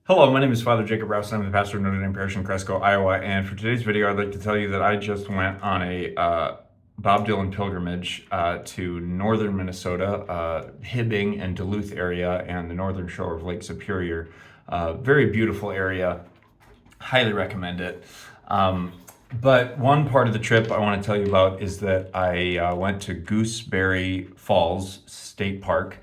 Hello, my name is Father Jacob Rouse, and I'm the pastor of Notre Dame Parish in Cresco, Iowa. And for today's video, I'd like to tell you that I just went on a Bob Dylan pilgrimage to northern Minnesota, Hibbing and Duluth area, and the northern shore of Lake Superior. Very beautiful area. Highly recommend it. But one part of the trip I want to tell you about is that I went to Gooseberry Falls State Park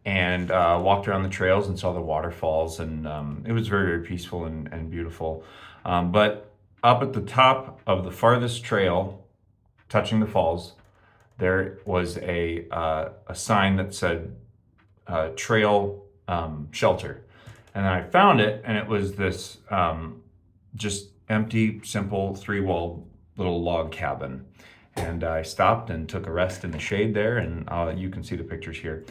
and walked around the trails and saw the waterfalls, and it was very, very peaceful and beautiful. But up at the top of the farthest trail, touching the falls, there was a sign that said trail shelter. And then I found it, and it was this just empty, simple, three-walled little log cabin. And I stopped and took a rest in the shade there, and you can see the pictures here.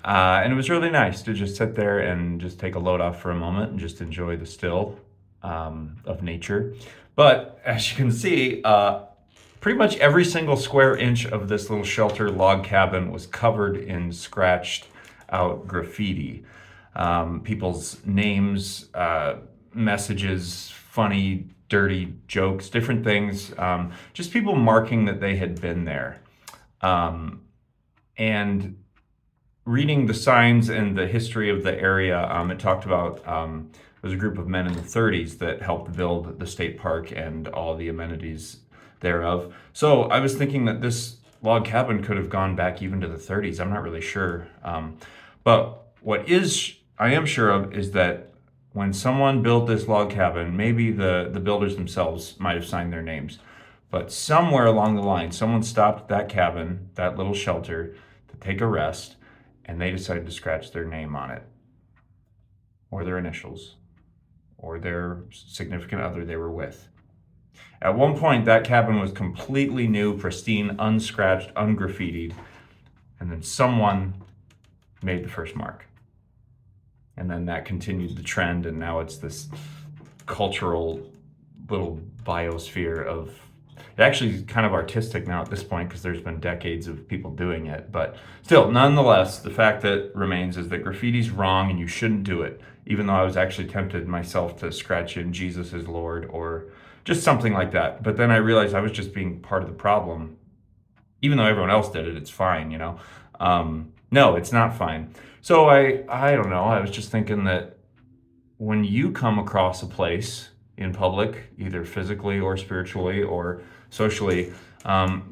And it was really nice to just sit there and just take a load off for a moment and just enjoy the still of nature. But as you can see, pretty much every single square inch of this little shelter log cabin was covered in scratched out graffiti. People's names, messages, funny, dirty jokes, different things, just people marking that they had been there. And reading the signs and the history of the area, it talked about there was a group of men in the 30s that helped build the state park and all the amenities thereof. So I was thinking that this log cabin could have gone back even to the 30s. I'm not really sure. But what I am sure of is that when someone built this log cabin, maybe the builders themselves might have signed their names. But somewhere along the line, someone stopped that cabin, that little shelter, to take a rest, and they decided to scratch their name on it, or their initials, or their significant other they were with. At one point, that cabin was completely new, pristine, unscratched, ungraffitied, and then someone made the first mark. And then that continued the trend, and now it's this cultural little biosphere of, it actually is kind of artistic now at this point because there's been decades of people doing it. But still, nonetheless, the fact that remains is that graffiti's wrong and you shouldn't do it, even though I was actually tempted myself to scratch in Jesus is Lord or just something like that. But then I realized I was just being part of the problem. Even though everyone else did it, it's fine, you know? No, it's not fine. So I don't know, I was just thinking that when you come across a place in public, either physically or spiritually or socially,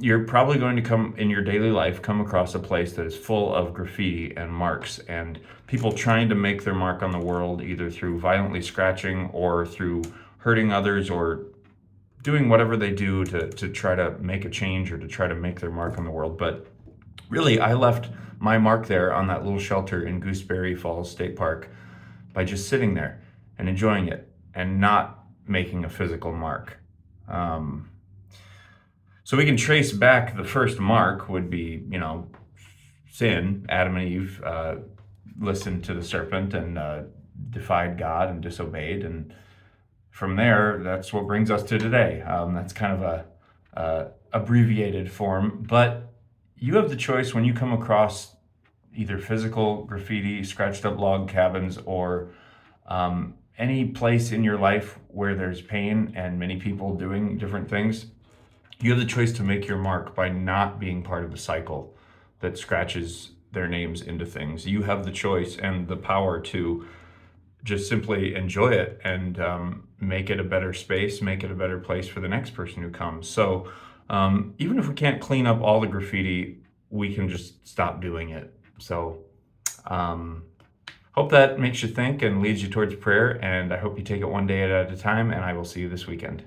you're probably going to come in your daily life, come across a place that is full of graffiti and marks and people trying to make their mark on the world, either through violently scratching or through hurting others or doing whatever they do to try to make a change or to try to make their mark on the world. But really, I left my mark there on that little shelter in Gooseberry Falls State Park by just sitting there and enjoying it and not making a physical mark. So we can trace back the first mark would be, sin. Adam and Eve listened to the serpent and defied God and disobeyed. And from there, that's what brings us to today. That's kind of a abbreviated form, but you have the choice when you come across either physical graffiti, scratched up log cabins, or any place in your life where there's pain and many people doing different things. You have the choice to make your mark by not being part of the cycle that scratches their names into things. You have the choice and the power to just simply enjoy it and make it a better space, make it a better place for the next person who comes. So even if we can't clean up all the graffiti, we can just stop doing it. So hope that makes you think and leads you towards prayer, and I hope you take it one day at a time, and I will see you this weekend.